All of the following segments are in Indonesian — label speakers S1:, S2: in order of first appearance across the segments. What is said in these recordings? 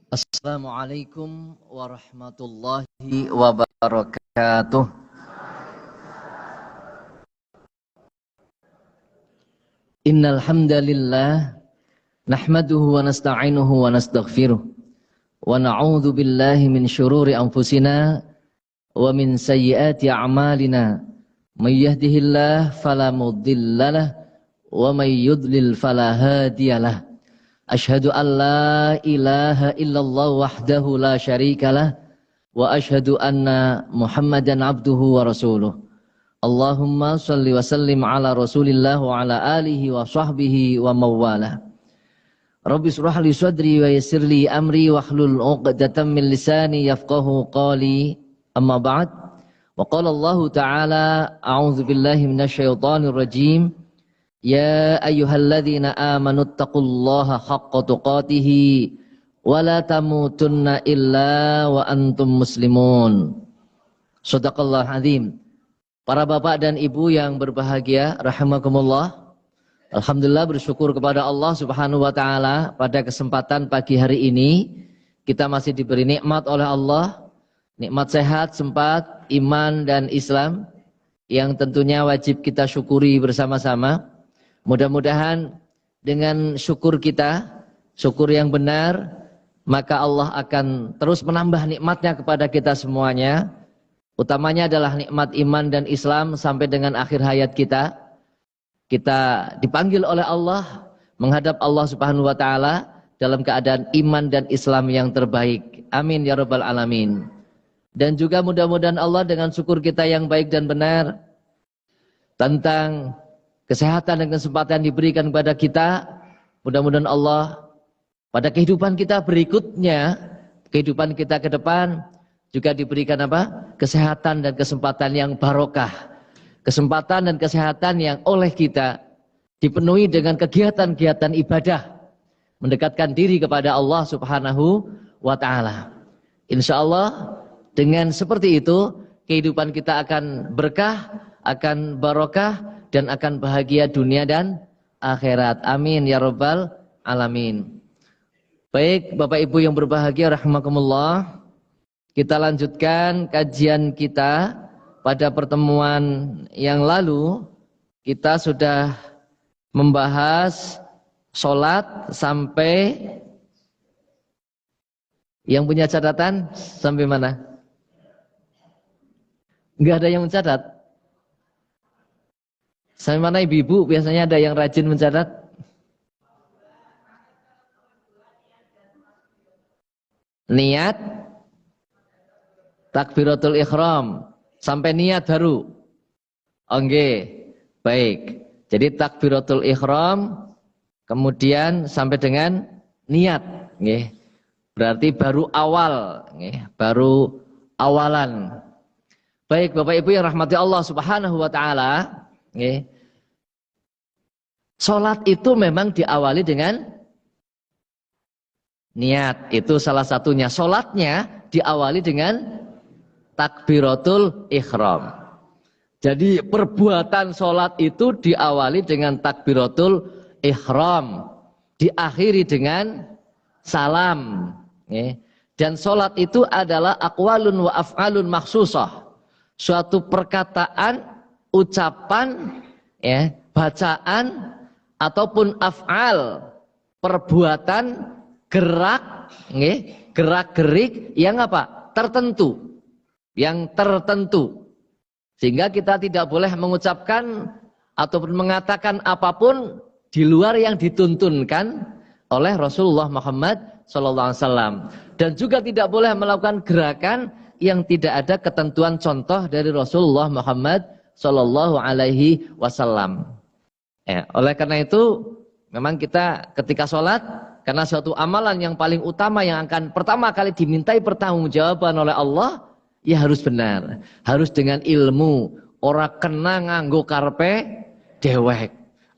S1: Assalamualaikum warahmatullahi wabarakatuh. Innal hamdalillah nahmaduhu wa nasta'inuhu wa nastaghfiruh wa na'udzu billahi min syururi anfusina wa min sayyiati a'malina. May yahdihillahu fala mudhillalah wa may yudlil fala hadiyalah. Asyhadu an la ilaha illallah wahdahu la syarikalah wa asyhadu anna Muhammadan abduhu wa rasuluh. Allahumma shalli wa sallim ala Rasulillah wa ala alihi wa sahbihi wa mawalah. Rabbi shrah li sadri wa yassir li amri wahlul 'uqdatam min lisani yafqahu qali. Amma ba'd. Wa qala Allah ta'ala a'udzu billahi minasyaitonir rajim. Ya ayyuhalladzina amanu taqullaha haqqa tuqatih wa la tamutunna illa wa antum muslimun. Shadaqallahu azim. Para bapak dan ibu yang berbahagia rahimakumullah. Alhamdulillah bersyukur kepada Allah Subhanahu wa taala pada kesempatan pagi hari ini kita masih diberi nikmat oleh Allah, nikmat sehat, sempat, iman dan Islam yang tentunya wajib kita syukuri bersama-sama. Mudah-mudahan dengan syukur kita, syukur yang benar, maka Allah akan terus menambah nikmatnya kepada kita semuanya. Utamanya adalah nikmat iman dan Islam sampai dengan akhir hayat kita. Kita dipanggil oleh Allah menghadap Allah Subhanahu wa taala dalam keadaan iman dan Islam yang terbaik. Amin ya rabbal alamin. Dan juga mudah-mudahan Allah dengan syukur kita yang baik dan benar tentang kesehatan dan kesempatan diberikan kepada kita, mudah-mudahan Allah pada kehidupan kita berikutnya, kehidupan kita ke depan juga diberikan apa? Kesehatan dan kesempatan yang barokah. Kesempatan dan kesehatan yang oleh kita dipenuhi dengan kegiatan-kegiatan ibadah, mendekatkan diri kepada Allah Subhanahu wa taala. Insyaallah dengan seperti itu kehidupan kita akan berkah, akan barokah dan akan bahagia dunia dan akhirat. Amin ya rabbal alamin. Baik Bapak Ibu yang berbahagia rahimakumullah, kita lanjutkan kajian kita. Pada pertemuan yang lalu kita sudah membahas sholat sampai, yang punya catatan sampai mana? Enggak ada yang mencatat? Sampai mana ibu-ibu? Biasanya ada yang rajin mencatat. Niat, takbiratul ihram, sampai niat baru. Oke, baik. Jadi takbiratul ihram, kemudian sampai dengan niat. Berarti baru awal, baru awalan. Baik Bapak Ibu yang rahmati Allah Subhanahu wa taala. Salat itu memang diawali dengan niat, itu salah satunya. Salatnya diawali dengan takbiratul ihram. Jadi perbuatan salat itu diawali dengan takbiratul ihram, diakhiri dengan salam. Dan salat itu adalah aqwalun wa af'alun makhsusah. Suatu perkataan, ucapan, bacaan ataupun af'al, perbuatan, gerak, gerak-gerik yang apa? Tertentu. Yang tertentu. Sehingga kita tidak boleh mengucapkan ataupun mengatakan apapun di luar yang dituntunkan oleh Rasulullah Muhammad SAW. Dan juga tidak boleh melakukan gerakan yang tidak ada ketentuan contoh dari Rasulullah Muhammad SAW. Oleh karena itu, memang kita ketika sholat, karena suatu amalan yang paling utama yang akan pertama kali dimintai pertanggungjawaban oleh Allah, ya harus benar, harus dengan ilmu, ora kena nganggo karpe dewek.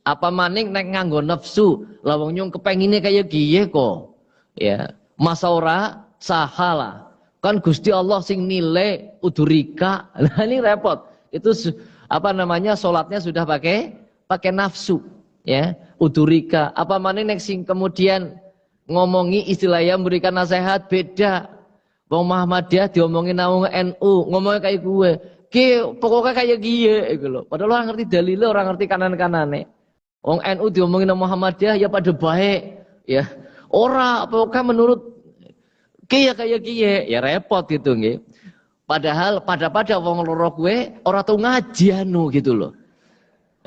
S1: Apa maning nek nganggo nafsu, lawang nyung kepengine kaya giye kok. Ya, masa ora sahala. Kan Gusti Allah sing nilai udurika. Nah ini repot. Itu salatnya sudah pakai nafsu, ya. Udurika. Apa maning nek sing kemudian ngomongi istilahnya memberikan nasihat beda. Wong Muhammadiyah diomongin nang NU, ngomongnya kayak gue. Pokoknya kayak gie gitu loh. Padahal orang ngerti dalilnya, orang ngerti kanan-kanane. Wong NU diomongin nang Muhammadiyah ya pada baik, ya. Ora pokoknya menurut kayak gie, ya repot gitu nggih. Padahal pada wong loro gue ora tau ngaji anu gitu loh.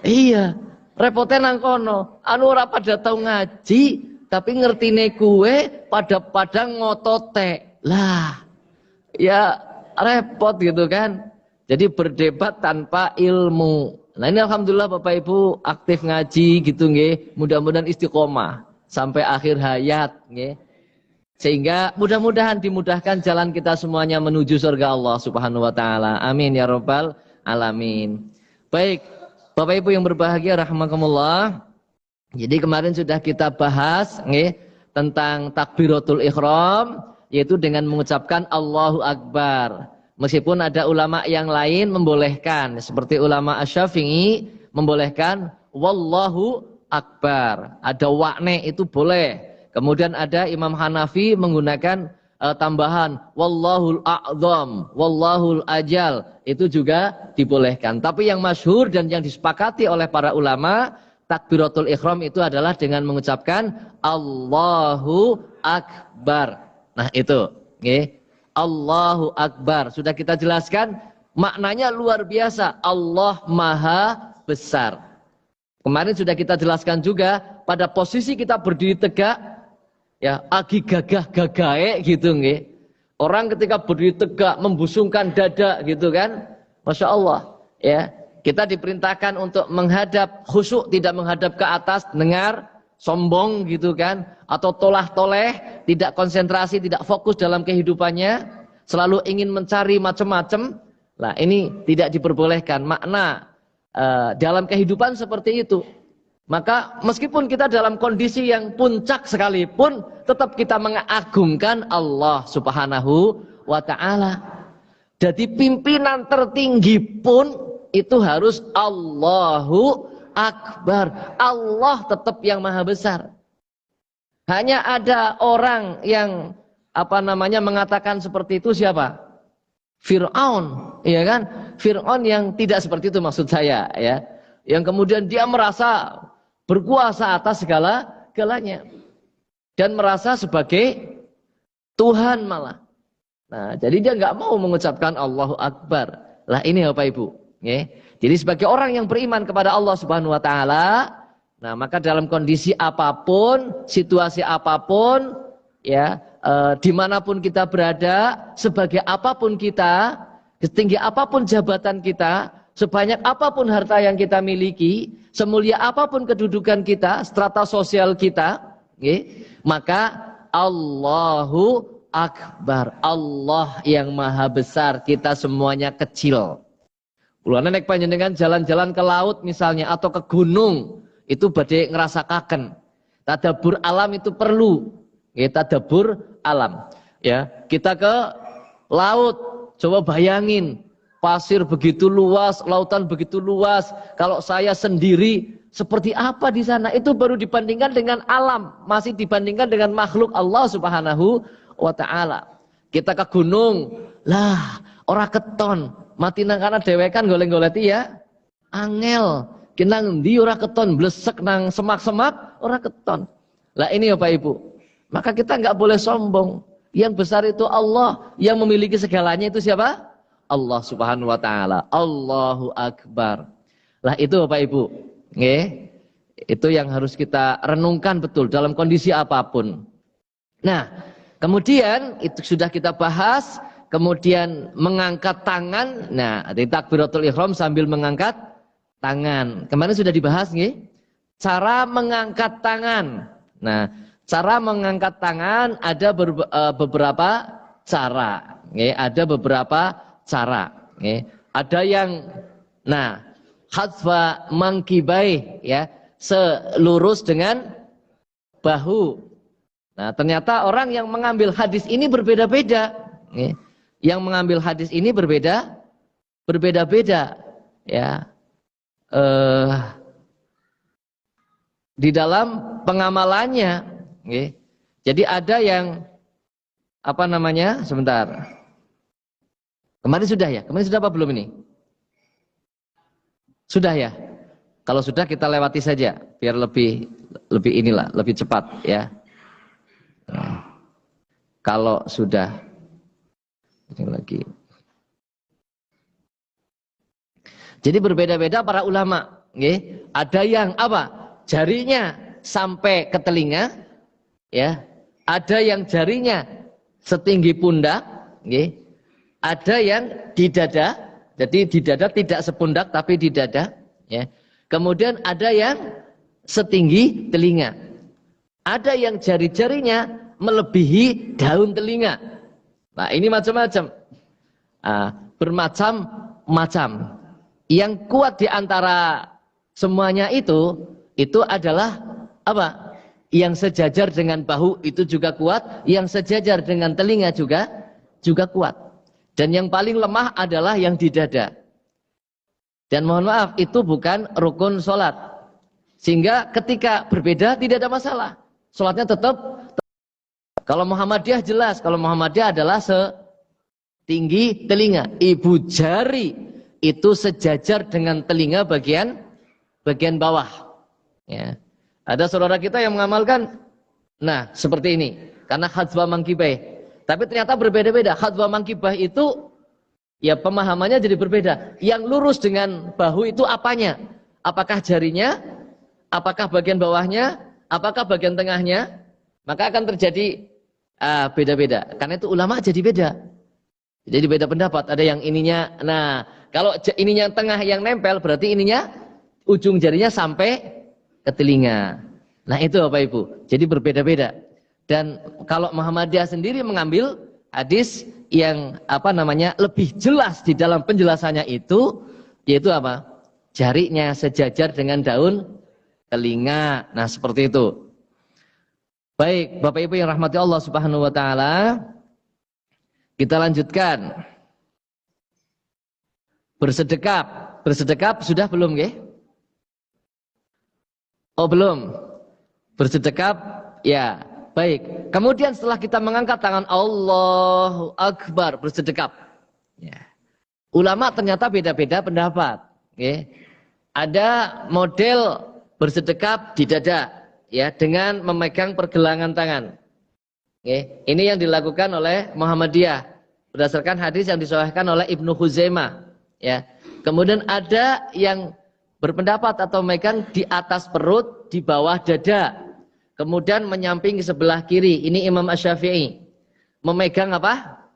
S1: Iya, repotnya nang kono. Anu ora pada tau ngaji, tapi ngertine kue pada ngotote. Lah, ya repot gitu kan. Jadi berdebat tanpa ilmu. Nah ini alhamdulillah Bapak Ibu aktif ngaji gitu nggih. Mudah-mudahan istiqomah sampai akhir hayat nggih. Sehingga mudah-mudahan dimudahkan jalan kita semuanya menuju surga Allah Subhanahu wa taala. Amin ya rabbal alamin. Baik, Bapak Ibu yang berbahagia rahimakumullah. Jadi kemarin sudah kita bahas nggih tentang takbiratul ihram, yaitu dengan mengucapkan Allahu Akbar. Meskipun ada ulama yang lain membolehkan, seperti ulama Asy-Syafi'i membolehkan Wallahu Akbar. Ada wakne itu boleh. Kemudian ada Imam Hanafi menggunakan tambahan Wallahul A'zam, Wallahul Ajal. Itu juga dibolehkan. Tapi yang masyhur dan yang disepakati oleh para ulama, takbiratul ihram itu adalah dengan mengucapkan Allahu Akbar. Nah itu, okay. Allahu Akbar. Sudah kita jelaskan, maknanya luar biasa. Allah Maha Besar. Kemarin sudah kita jelaskan juga, pada posisi kita berdiri tegak, ya, agi gagah-gagahe gitu nggih. Orang ketika berdiri tegak membusungkan dada gitu kan. Masya Allah, ya. Kita diperintahkan untuk menghadap khusyuk, tidak menghadap ke atas, dengar, sombong gitu kan, atau tolah-toleh, tidak konsentrasi, tidak fokus dalam kehidupannya, selalu ingin mencari macam-macam. Nah, ini tidak diperbolehkan. Makna dalam kehidupan seperti itu. Maka meskipun kita dalam kondisi yang puncak sekalipun, tetap kita mengagungkan Allah Subhanahu wa taala. Jadi pimpinan tertinggi pun itu harus Allahu Akbar. Allah tetap yang maha besar. Hanya ada orang yang mengatakan seperti itu, siapa? Fir'aun, ya kan? Fir'aun yang tidak seperti itu maksud saya, ya. Yang kemudian dia merasa berkuasa atas segalanya dan merasa sebagai Tuhan malah. Nah, jadi dia nggak mau mengucapkan Allahu Akbar. Lah ini Bapak Ibu, ya. Jadi sebagai orang yang beriman kepada Allah Subhanahu wa taala, nah maka dalam kondisi apapun, situasi apapun, ya, dimanapun kita berada, sebagai apapun kita, setinggi apapun jabatan kita, sebanyak apapun harta yang kita miliki, semulia apapun kedudukan kita, strata sosial kita, okay, maka Allahu Akbar. Allah yang maha besar, kita semuanya kecil. Ulana naik panjenengan jalan-jalan ke laut misalnya, atau ke gunung, itu badai ngerasakaken. Tadabbur alam itu perlu. Ya, tadabbur alam. Ya, kita ke laut, coba bayangin. Pasir begitu luas, lautan begitu luas. Kalau saya sendiri, seperti apa di sana? Itu baru dibandingkan dengan alam. Masih dibandingkan dengan makhluk Allah Subhanahu wa ta'ala. Kita ke gunung. Lah, ora keton. Mati nang kana dewekan goleng-goleti ya. Angel. Kinang ndi ora keton. Blesek nang semak-semak, ora keton. Lah ini Bapak Ibu. Maka kita nggak boleh sombong. Yang besar itu Allah. Yang memiliki segalanya itu siapa? Allah Subhanahu wa taala. Allahu Akbar. Lah itu Bapak Ibu, nggih. Itu yang harus kita renungkan betul dalam kondisi apapun. Nah, kemudian itu sudah kita bahas, kemudian mengangkat tangan. Nah, di takbiratul ihram sambil mengangkat tangan. Kemarin sudah dibahas nggih. Cara mengangkat tangan. Nah, cara mengangkat tangan ada beberapa cara, nggih, ada beberapa cara, ya. Ada yang hadfa mangkibai, ya, selurus dengan bahu. Nah, ternyata orang yang mengambil hadis ini berbeda-beda, ya. Yang mengambil hadis ini berbeda-beda, ya. Di dalam pengamalannya, ya. Jadi ada yang apa namanya? Sebentar. Kemarin sudah ya? Kemarin sudah apa belum ini? Sudah ya? Kalau sudah kita lewati saja biar lebih inilah, lebih cepat ya. Nah, kalau sudah ini lagi. Jadi berbeda-beda para ulama, nggih. Ada yang apa? Jarinya sampai ke telinga, ya. Ada yang jarinya setinggi pundak, nggih. Ada yang di dada, jadi di dada tidak sepundak tapi di dada, ya. Kemudian ada yang setinggi telinga. Ada yang jari-jarinya melebihi daun telinga. Nah, ini macam-macam. Bermacam-macam. Yang kuat di antara semuanya itu adalah apa? Yang sejajar dengan bahu itu juga kuat, yang sejajar dengan telinga juga kuat. Dan yang paling lemah adalah yang di dada. Dan mohon maaf, itu bukan rukun sholat. Sehingga ketika berbeda tidak ada masalah. Sholatnya tetap. Kalau Muhammadiyah jelas, kalau Muhammadiyah adalah setinggi telinga. Ibu jari itu sejajar dengan telinga bagian bawah. Ya. Ada saudara kita yang mengamalkan, nah seperti ini. Karena khadzwa mangkibah. Tapi ternyata berbeda-beda. Khadzwa mangkibah itu ya pemahamannya jadi berbeda. Yang lurus dengan bahu itu apanya? Apakah jarinya? Apakah bagian bawahnya? Apakah bagian tengahnya? Maka akan terjadi beda-beda. Karena itu ulama jadi beda. Jadi beda pendapat. Ada yang ininya, nah kalau ininya tengah yang nempel berarti ininya ujung jarinya sampai ke telinga. Nah itu Bapak Ibu. Jadi berbeda-beda. Dan kalau Muhammadiyah sendiri mengambil hadis yang apa namanya lebih jelas di dalam penjelasannya itu, yaitu apa? Jarinya sejajar dengan daun telinga. Nah seperti itu. Baik, Bapak Ibu yang rahmati Allah Subhanahu wa taala, kita lanjutkan. Bersedekap sudah belum nggih? Oh belum. Bersedekap ya. Baik. Kemudian setelah kita mengangkat tangan Allahu Akbar bersedekap. Ya. Ulama ternyata beda-beda pendapat. Okay. Ada model bersedekap di dada, ya, dengan memegang pergelangan tangan. Okay. Ini yang dilakukan oleh Muhammadiyah berdasarkan hadis yang disahihkan oleh Ibnu Khuzaimah. Ya. Kemudian ada yang berpendapat atau memegang di atas perut, di bawah dada. Kemudian menyamping ke sebelah kiri. Ini Imam Asy-Syafi'i. Memegang apa?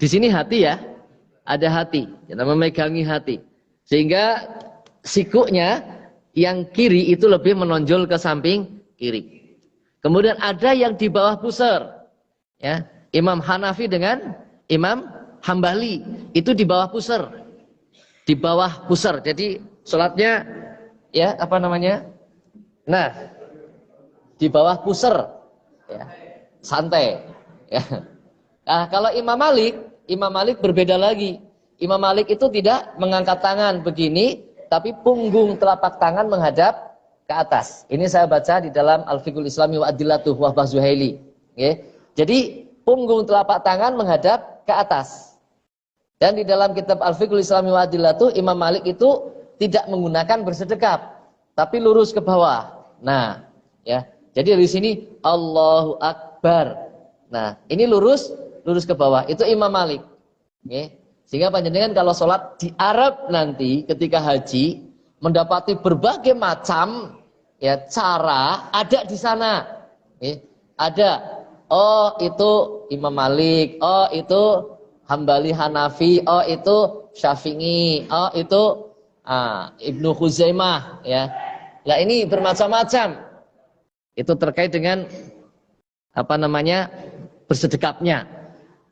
S1: Di sini hati ya. Ada hati. Kita memegangi hati. Sehingga sikuknya yang kiri itu lebih menonjol ke samping kiri. Kemudian ada yang di bawah pusar. Ya. Imam Hanafi dengan Imam Hambali. Itu di bawah pusar. Di bawah pusar. Jadi sholatnya ya apa namanya? Nah. Di bawah pusar, ya, santai. Ya. Nah, kalau Imam Malik berbeda lagi. Imam Malik itu tidak mengangkat tangan begini, tapi punggung telapak tangan menghadap ke atas. Ini saya baca di dalam Al-Fiqhul Islami wa Adillatuh Wahbah Zuhaili. Okay. Jadi punggung telapak tangan menghadap ke atas. Dan di dalam kitab Al-Fiqhul Islami wa Adillatuh, Imam Malik itu tidak menggunakan bersedekap, tapi lurus ke bawah. Nah, ya. Jadi di sini Allahu Akbar. Nah, ini lurus ke bawah. Itu Imam Malik. Okay. Sehingga panjenengan kalau sholat di Arab nanti ketika haji mendapati berbagai macam ya cara ada di sana. Okay. Ada. Oh itu Imam Malik. Oh itu Hambali Hanafi. Oh itu Syafi'i. Oh itu Ibnu Khuzaimah. Ya. Nah ini bermacam-macam. Itu terkait dengan apa namanya bersedekapnya.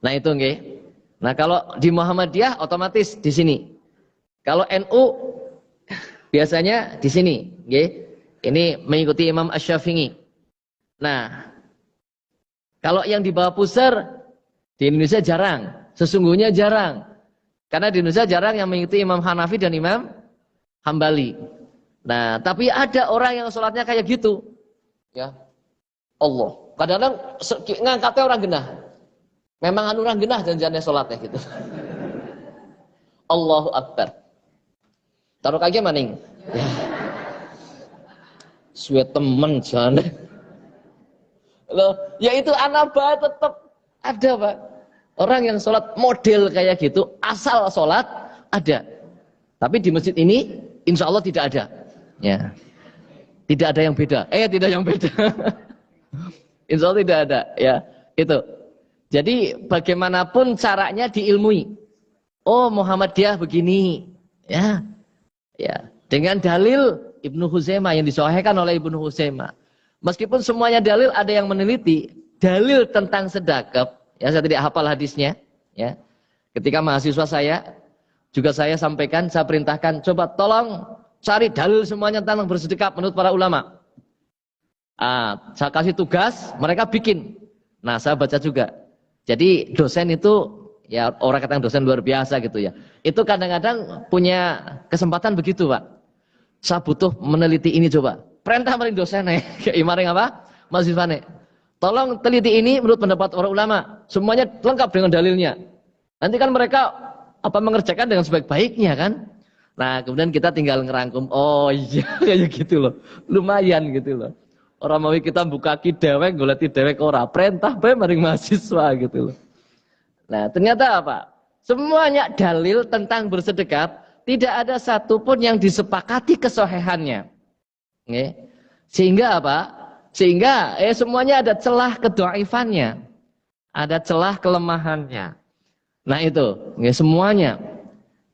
S1: Nah itu nggih. Nah kalau di Muhammadiyah otomatis di sini. Kalau NU biasanya di sini, nggih. Ini mengikuti Imam Asy-Syafi'i. Nah kalau yang di bawah pusar di Indonesia jarang. Sesungguhnya jarang. Karena di Indonesia jarang yang mengikuti Imam Hanafi dan Imam Hambali. Nah tapi ada orang yang sholatnya kayak gitu. Ya, Allah Kadang-kadang ngangkatnya orang genah. Memang anu orang genah janjiannya sholatnya gitu. Allahu Akbar. Taruh kaki maning. Ya. Suwe temen jane. Loh, ya itu anaba tetap ada, Pak. Orang yang sholat model kayak gitu, asal sholat ada. Tapi di masjid ini, insya Allah tidak ada. Ya, tidak ada yang beda. Tidak yang beda. Insya Allah tidak ada. Ya, itu. Jadi bagaimanapun caranya diilmui. Oh, Muhammadiyah begini. Ya, ya. Dengan dalil Ibnu Huzaimah yang disahihkan oleh Ibnu Huzaimah. Meskipun semuanya dalil, ada yang meneliti dalil tentang sedekap. Ya, saya tidak hafal hadisnya. Ya, ketika mahasiswa saya sampaikan, saya perintahkan, coba tolong cari dalil semuanya tentang bersedekap menurut para ulama. Saya kasih tugas, mereka bikin. Nah, saya baca juga. Jadi dosen itu, ya orang kata dosen luar biasa gitu ya. Itu kadang-kadang punya kesempatan begitu, Pak. Saya butuh meneliti ini coba. Perintah maring dosen maring apa? Mahasiswane. Tolong teliti ini menurut pendapat para ulama. Semuanya lengkap dengan dalilnya. Nanti kan mereka mengerjakan dengan sebaik-baiknya kan. Nah, kemudian kita tinggal ngerangkum. Oh iya, kayak gitu loh. Lumayan gitu loh. Orang mau kita buka dewek, goleti dewek ora. Perintah bae maring mahasiswa gitu loh. Nah, ternyata apa? Semuanya dalil tentang bersedekap, tidak ada satupun yang disepakati kesohihannya. Sehingga apa? Sehingga semuanya ada celah kedhaifannya. Ada celah kelemahannya. Nah itu, semuanya.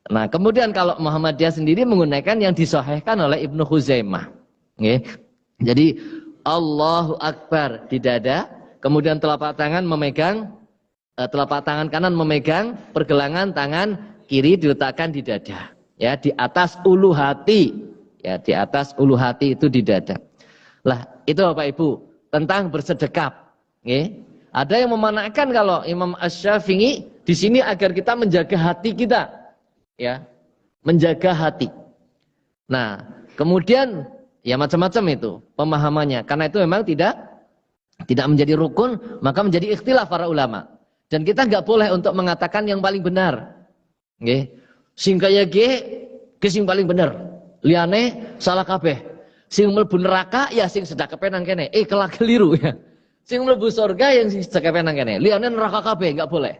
S1: Nah, kemudian kalau Muhammadiyah sendiri menggunakan yang disahihkan oleh Ibnu Huzaimah. Jadi Allahu Akbar di dada, kemudian telapak tangan kanan memegang pergelangan tangan kiri diletakkan di dada. Ya, di atas ulu hati. Ya, di atas ulu hati itu di dada. Lah, itu Bapak Ibu tentang bersedekap. Ada yang memanakkan kalau Imam Asy-Syafi'i di sini agar kita menjaga hati kita, ya, menjaga hati. Nah, kemudian ya macam-macam itu pemahamannya. Karena itu memang tidak menjadi rukun, maka menjadi ikhtilaf para ulama. Dan kita nggak boleh untuk mengatakan yang paling benar. Sing kaya sing paling benar. Liane salah kabeh. Sing mlebu neraka ya sing sedekape nang kene. Kelak keliru ya. Sing mlebu surga yang sing sedekape nang kene. Liane neraka kabeh, enggak boleh.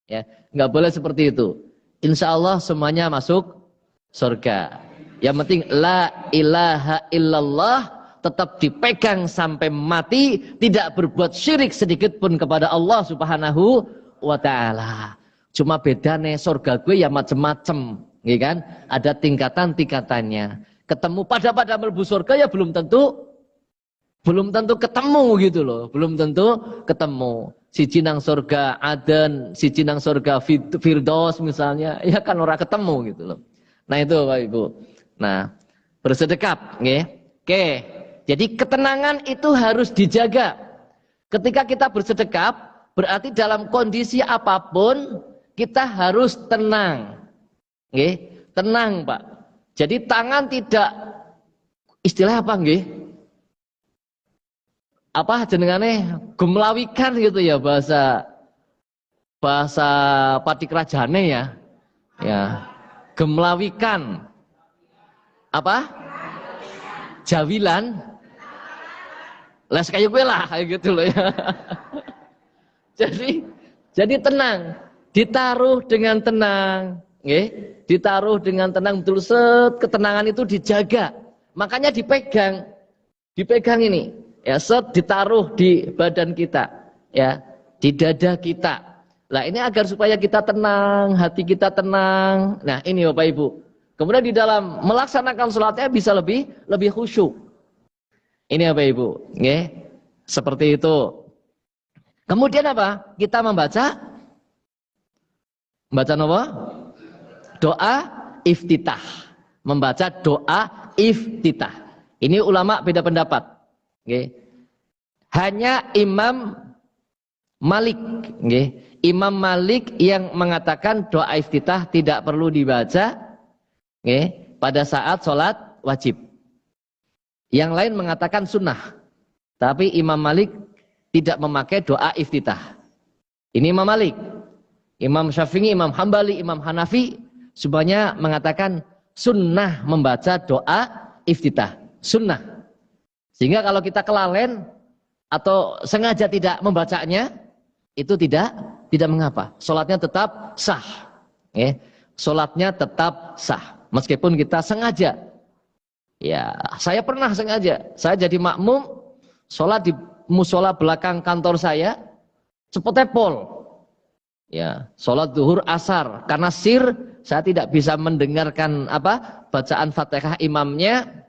S1: Ya, enggak boleh seperti itu. Insya Allah semuanya masuk surga. Yang penting la ilaha illallah tetap dipegang sampai mati, tidak berbuat syirik sedikit pun kepada Allah Subhanahu wa taala. Cuma bedane surga gue ya macem-macem, ya kan? Ada tingkatan-tingkatannya. Ketemu pada mlebu surga ya belum tentu ketemu gitu loh, belum tentu ketemu. Siji nang surga Aden, siji nang surga Firdaus misalnya, ya kan ora ketemu gitu loh. Nah itu Bapak Ibu. Nah, bersedekap, nggih. Oke. Jadi ketenangan itu harus dijaga. Ketika kita bersedekap, berarti dalam kondisi apapun kita harus tenang. Nggih, tenang, Pak. Jadi tangan tidak, istilah apa nggih? Apa jenengane gemlawikan gitu ya bahasa patikrajane ya. Ya. Gemlawikan. Apa? Jawilan. Les kayak gue lah kayak gitu loh ya. Jadi tenang, ditaruh dengan tenang, nggih. Ditaruh dengan tenang betul, ketenangan itu dijaga. Makanya dipegang ini, ya, ditaruh di badan kita, ya, di dada kita. Nah, ini agar supaya kita tenang, hati kita tenang. Nah, ini Bapak Ibu. Kemudian di dalam melaksanakan sholatnya bisa lebih khusyuk. Ini Bapak Ibu, nggih. Seperti itu. Kemudian apa? Kita membaca apa? Doa iftitah. Membaca doa iftitah. Ini ulama beda pendapat. Okay. Hanya Imam Malik. Okay. Imam Malik yang mengatakan doa iftitah tidak perlu dibaca pada saat sholat wajib. Yang lain mengatakan sunnah. Tapi Imam Malik tidak memakai doa iftitah. Ini Imam Malik, Imam Syafi'i, Imam Hambali, Imam Hanafi semuanya mengatakan sunnah membaca doa iftitah, sunnah. Sehingga kalau kita kelalen atau sengaja tidak membacanya, itu tidak mengapa. Sholatnya tetap sah. Sholatnya tetap sah. Meskipun kita sengaja. Ya, saya pernah sengaja. Saya jadi makmum, sholat di musola belakang kantor saya, cepetnya pol. Ya, sholat zuhur asar. Karena saya tidak bisa mendengarkan bacaan Fatihah imamnya.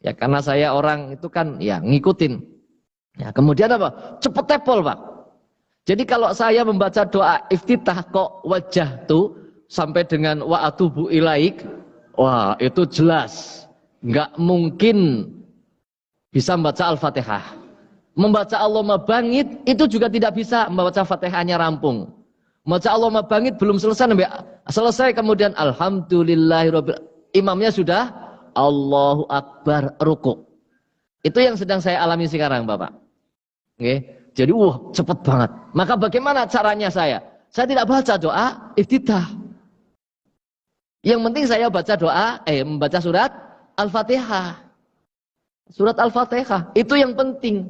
S1: Ya, karena saya orang itu kan ya ngikutin. Ya, kemudian cepet tepol, Pak. Jadi kalau saya membaca doa iftitah kok wajah tuh sampai dengan wa atubu ilaik, wah itu jelas nggak mungkin bisa membaca Al-Fatihah. Membaca Allahumma bangit itu juga tidak bisa membaca Fatihahnya rampung. Membaca Allahumma bangit belum selesai kemudian alhamdulillahirabbil imamnya sudah Allahu Akbar ruku. Itu yang sedang saya alami sekarang, Bapak. Jadi cepet banget. Maka bagaimana caranya saya? Saya tidak baca doa iftitah. Yang penting saya baca doa, membaca surat Al-Fatihah. Surat Al-Fatihah, itu yang penting.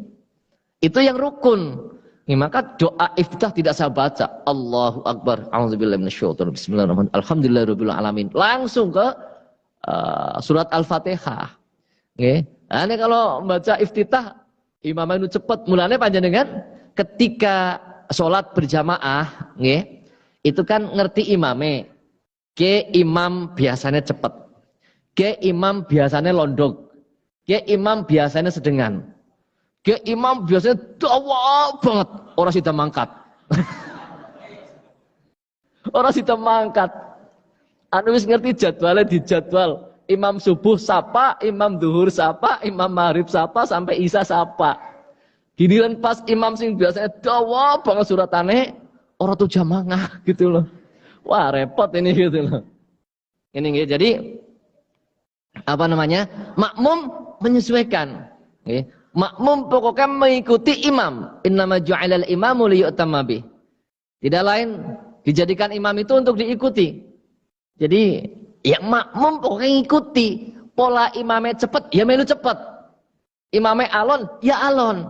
S1: Itu yang rukun. Maka doa iftitah tidak saya baca. Allahu Akbar. A'udzubillahi minasyaitonir rajim. Bismillahirrahmanirrahim. Alhamdulillahirabbil alamin. Langsung ke surat Al-Fatihah. Nah, ini kalau membaca iftitah imam itu cepat. Mulanya panjenengan ketika sholat berjamaah, itu kan ngerti imame. Imam biasanya cepat. Imam biasanya londok. Imam biasanya sedengan. Imam biasanya dawa banget. Orang sudah mangkat. Orang sudah mangkat. Anu wis ngerti jadwalnya di jadwal. Imam subuh sapa, imam duhur sapa, imam maghrib sapa, sampai isya sapa. Giliran pas imam sing biasanya dawa banget suratane, orang tuh jamaah gitu loh. Wah repot ini gitu loh. Ini jadi makmum menyesuaikan. Makmum pokoknya mengikuti imam. Innama ju'ilal imamu liyu'tamma bih. Tidak lain dijadikan imam itu untuk diikuti. Jadi yang makmum pokoknya ngikuti. Pola imamnya cepat, ya melu cepat. Imamnya alon, ya alon.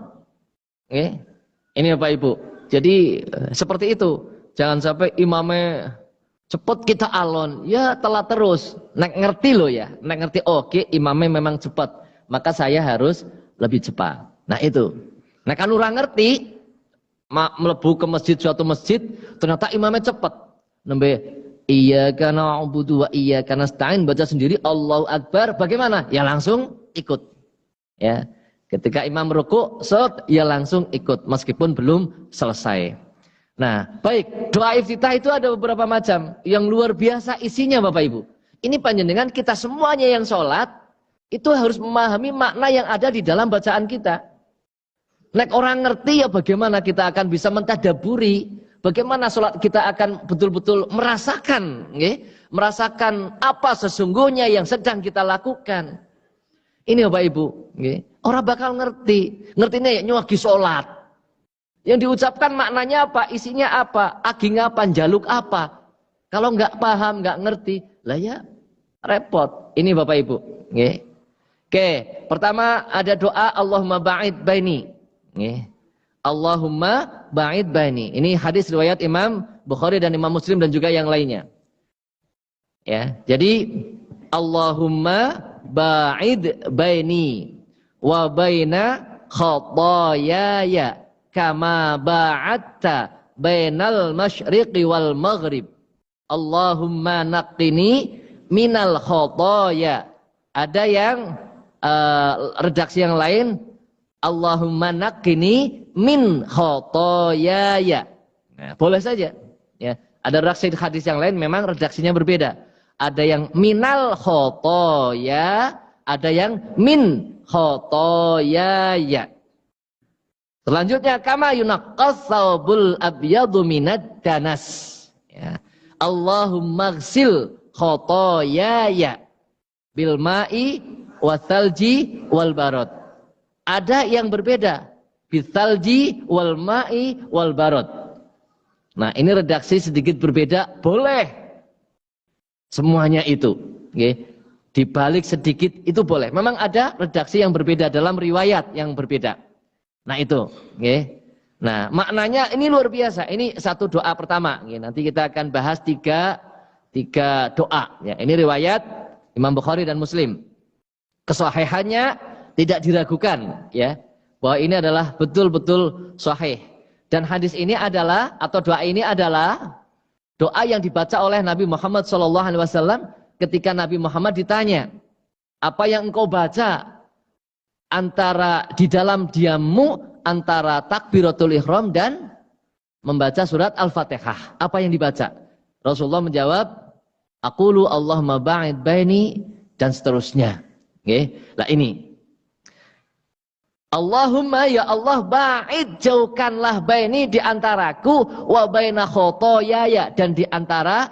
S1: Ini Bapak Ibu. Jadi seperti itu. Jangan sampai imamnya cepat kita alon. Ya telat terus. Nek ngerti loh ya. Nek ngerti oke imamnya memang cepat. Maka saya harus lebih cepat. Nah itu. Nah kan orang ngerti. Melebu ke masjid suatu masjid. Ternyata imamnya cepat. Nembe iyyaka na'budu wa iyyaka nasta'in, baca sendiri Allahu Akbar, bagaimana? Ya langsung ikut. Ya. Ketika imam ruku, ya langsung ikut meskipun belum selesai. Nah, baik, doa iftitah itu ada beberapa macam yang luar biasa isinya Bapak Ibu. Ini panjenengan kita semuanya yang sholat itu harus memahami makna yang ada di dalam bacaan kita. Nek orang ngerti ya bagaimana kita akan bisa mentadaburi. Bagaimana sholat kita akan betul-betul merasakan, merasakan apa sesungguhnya yang sedang kita lakukan. Ini Bapak Ibu, orang bakal ngerti, ngertinya ya nyuwagi sholat. Yang diucapkan maknanya apa, isinya apa, aging apa, jaluk apa. Kalau nggak paham, nggak ngerti, lah ya repot. Ini Bapak Ibu. Oke, pertama ada doa Allahumma ba'id baini. Allahumma ba'id baini. Ini hadis riwayat Imam Bukhari dan Imam Muslim dan juga yang lainnya. Ya, jadi Allahumma ba'id baini wa baina khataayaya kama ba'adta bainal masyriqi wal maghrib. Allahumma naqqini minal khataaya. Ada yang redaksi yang lain Allahumma naqqini min khotoyaya. Nah, boleh saja. Ya, ada redaksi hadis yang lain memang redaksinya berbeda. Ada yang minal khotoya, ada yang min khotoyaya. Selanjutnya kama yunaqqas thawbul abyadu minad danas. Ya. Allahumma ghsil khotoyaya bil ma'i wa thalji wal barad. Ada yang berbeda. bithalji wal ma'i wal barad. Nah, ini redaksi sedikit berbeda, boleh. Semuanya itu, nggih. Dibalik sedikit itu boleh. Memang ada redaksi yang berbeda dalam riwayat yang berbeda. Nah, itu, nggih. Nah, maknanya ini luar biasa. Ini satu doa pertama, nggih. Nanti kita akan bahas tiga doa, ya. Ini riwayat Imam Bukhari dan Muslim. Kesahihannya tidak diragukan, ya, bahwa ini adalah betul-betul sahih. Dan hadis ini adalah, atau doa ini adalah doa yang dibaca oleh Nabi Muhammad SAW ketika Nabi Muhammad ditanya, apa yang engkau baca antara di dalam diammu antara takbiratul ihram dan membaca surat Al-Fatihah? Apa yang dibaca? Rasulullah menjawab, aqulu Allahumma ba'id baini, dan seterusnya. Oke, nah ini. Allahumma, ya Allah, ba'id, jauhkanlah baini, di antaraku, wa baina khotoyaya, dan di antara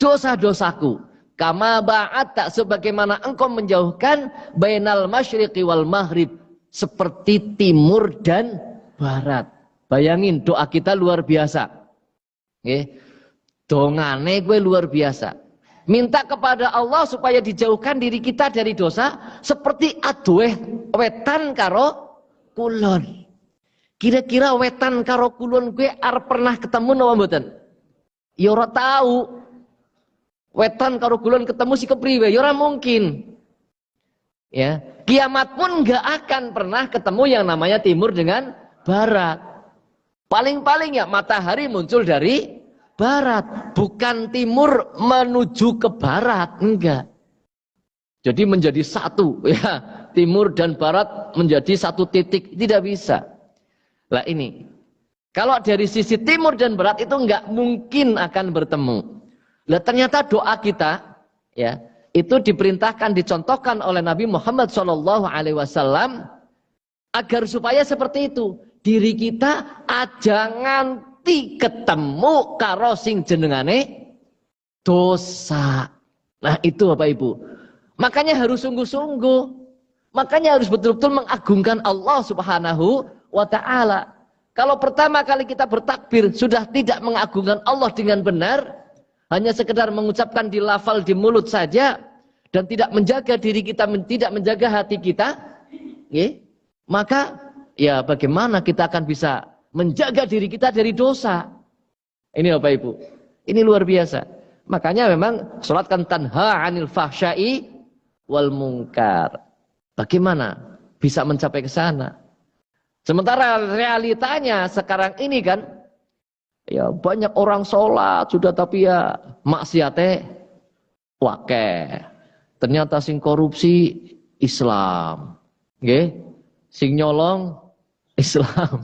S1: dosa-dosaku. Kama ba'ad, tak sebagaimana engkau menjauhkan bainal masyriqi wal maghrib, seperti timur dan barat. Bayangin, doa kita luar biasa. Oke, dongane gue luar biasa. Minta kepada Allah supaya dijauhkan diri kita dari dosa seperti aduh wetan karo kulon. Kira-kira wetan karo kulon gue arep pernah ketemu napa mboten? Ya ora tahu. Wetan karo kulon ketemu si kepriwe? Ya ora mungkin. Ya, kiamat pun enggak akan pernah ketemu yang namanya timur dengan barat. Paling-paling ya matahari muncul dari barat, bukan timur menuju ke barat, enggak. Jadi menjadi satu, ya, timur dan barat menjadi satu titik, tidak bisa. Lah ini, kalau dari sisi timur dan barat itu enggak mungkin akan bertemu. Lah ternyata doa kita, ya, itu diperintahkan, dicontohkan oleh Nabi Muhammad SAW agar supaya seperti itu, diri kita jangan ketemu karo sing jenengane dosa. Nah, itu Bapak Ibu. Makanya harus sungguh-sungguh. Makanya harus betul-betul mengagungkan Allah Subhanahu wa taala. Kalau pertama kali kita bertakbir sudah tidak mengagungkan Allah dengan benar, hanya sekedar mengucapkan di lafal di mulut saja dan tidak menjaga diri kita, tidak menjaga hati kita, ya, maka ya bagaimana kita akan bisa menjaga diri kita dari dosa. Ini Bapak Ibu, ini luar biasa. Makanya memang sholat kan tanha anil fahsyai wal munkar. Bagaimana bisa mencapai ke sana? Sementara realitanya sekarang ini kan, ya banyak orang sholat sudah tapi ya maksiate wakeh. Ternyata sing korupsi Islam, nggih, sing nyolong Islam.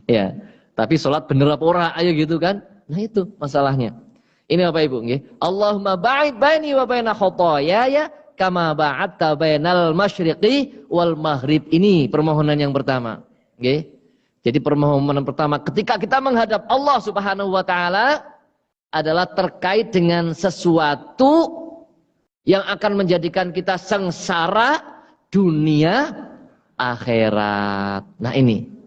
S1: Ya, tapi sholat bener apa ora, ayo gitu kan? Nah itu masalahnya. Ini Bapak Ibu, nggih. Allahumma ba'id baini wa baina khotoyaya kama ba'adta bainal masyriqi wal maghrib. Ini permohonan yang pertama, nggih. Jadi permohonan pertama ketika kita menghadap Allah Subhanahu wa taala adalah terkait dengan sesuatu yang akan menjadikan kita sengsara dunia akhirat. Nah ini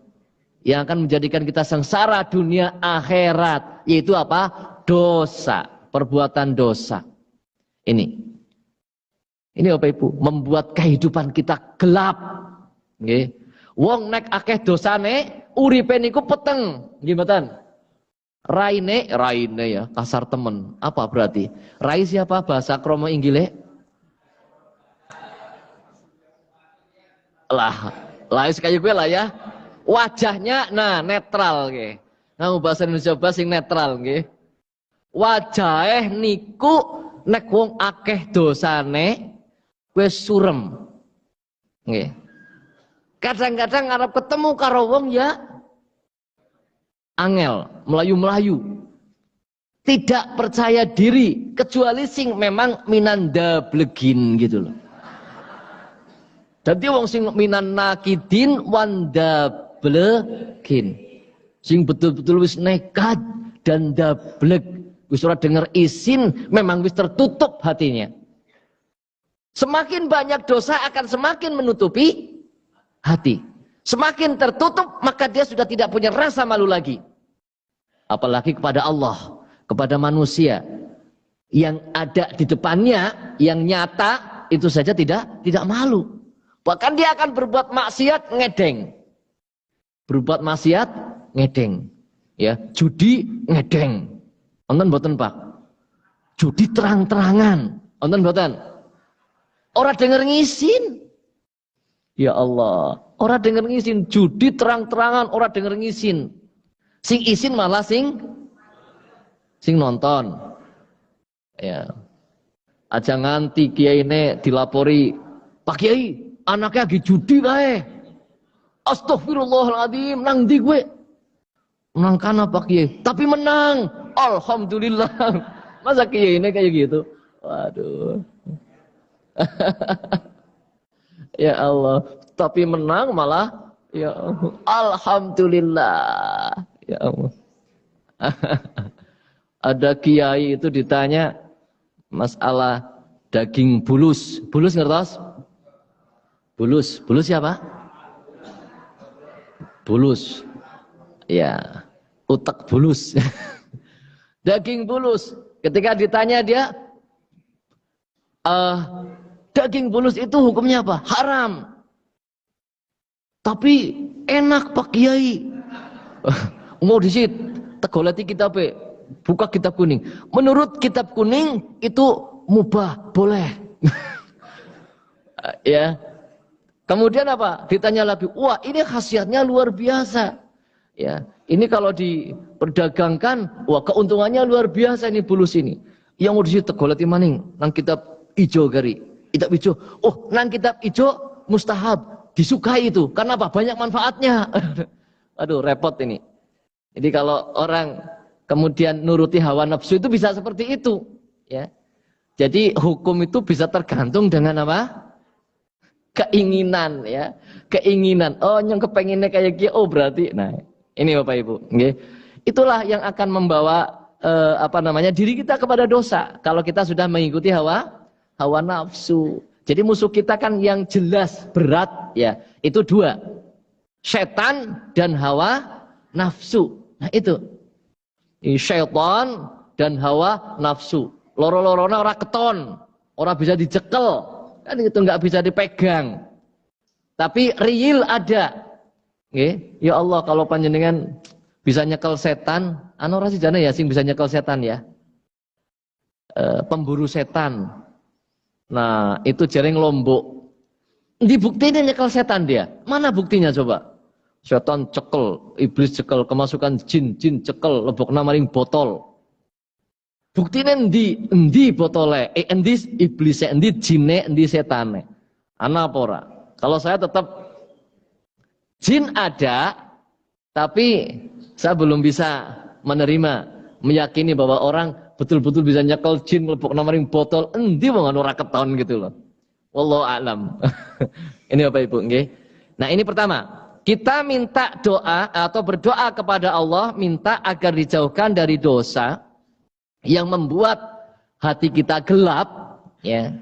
S1: yang akan menjadikan kita sengsara dunia akhirat, yaitu apa? Dosa, perbuatan dosa. Ini Bapak Ibu, membuat kehidupan kita gelap. Nggih. Wong nek akeh dosane, uripe niku peteng, nggih mboten? Raine ya, kasar temen. Apa berarti? Rai siapa bahasa kromo inggile? Lah sekaya gue lah ya. Wajahnya nah netral nggih. Nah bahasa Indonesia sing netral nggih. Wajahe niku nek wong akeh dosane wis surem. Nggih. Kadang-kadang arep ketemu karo wong ya angel, melayu-melayu. Tidak percaya diri kecuali sing memang minanda blegin gitu loh. Jadi wong sing minan nakidin wanda blegin, sing betul-betul wis nekat dan dablek, wis ora denger izin, memang wis tertutup hatinya. Semakin banyak dosa akan semakin menutupi hati. Semakin tertutup, maka dia sudah tidak punya rasa malu lagi. Apalagi kepada Allah, kepada manusia yang ada di depannya, yang nyata, itu saja tidak malu. Bahkan dia akan berbuat maksiat ngedeng. Berbuat maksiat ngedeng. Ya, judi ngedeng. Wonten mboten, Pak? Judi terang-terangan. Wonten mboten? Ora denger ngisin. Ya Allah, ora denger ngisin, judi terang-terangan, ora denger ngisin. Sing isin malah sing nonton. Ya. Aja nganti kiai ini dilapori, Pak Kiai, anaknya lagi judi kae. Astagfirullahaladzim, nang ndi gue? Menang kana Pak Kiai, tapi menang. Alhamdulillah. Masa Kiai ini kayak gitu? Waduh. Ya Allah, tapi menang malah ya Allah. Alhamdulillah. Ya Allah. Ada kiai itu ditanya masalah daging bulus. Bulus ngertos? Bulus siapa? Bulus. Ya, utek bulus. Daging bulus. Ketika ditanya dia, daging bulus itu hukumnya apa? Haram. Tapi enak Pak Kiai. Mau disit, tegoleti kitab, buka kitab kuning. Menurut kitab kuning itu mubah, boleh. Ya. Kemudian apa? Ditanya lagi, wah ini khasiatnya luar biasa. Ya, ini kalau diperdagangkan, wah keuntungannya luar biasa ini bulus ini. Yang mau disit tegoleti maning, nang kitab ijo gari. Kitab ijo, oh nang kitab ijo mustahab, disukai itu. Karena apa? Banyak manfaatnya. Aduh, repot ini. Jadi kalau orang kemudian nuruti hawa nafsu itu bisa seperti itu, ya. Jadi hukum itu bisa tergantung dengan apa? Keinginan, ya. Keinginan. Oh, yang kepenginnya kayak gitu, oh berarti. Nah, ini Bapak Ibu, okay. Itulah yang akan membawa diri kita kepada dosa kalau kita sudah mengikuti hawa nafsu. Jadi musuh kita kan yang jelas berat, ya. Itu dua. Setan dan hawa nafsu. Nah itu. Syaitan dan hawa nafsu. Loro-lorona ora keton, ora bisa dicekel. Kan itu nggak bisa dipegang. Tapi real ada. Nggih, ya Allah kalau panjenengan bisa nyekel setan, ora sijana ya sing bisa nyekel setan ya. Pemburu setan. Nah, itu jaring Lombok. Di buktinya nyekel setan dia. Mana buktinya coba? Setan cekel, iblis cekel, kemasukan jin cekel, lebokna maring botol. Buktinya endi botole, endi iblisnya, endi jinne, endi setane. Ana apa ora? Kalau saya tetap jin ada, tapi saya belum bisa menerima, meyakini bahwa orang betul-betul bisa nyekel jin, lebokna maring botol, endi wong ora keton gitu loh. Wallahu a'lam. Ini Bapak Ibu, nggih. Nah, ini pertama. Kita minta doa atau berdoa kepada Allah, minta agar dijauhkan dari dosa yang membuat hati kita gelap, ya,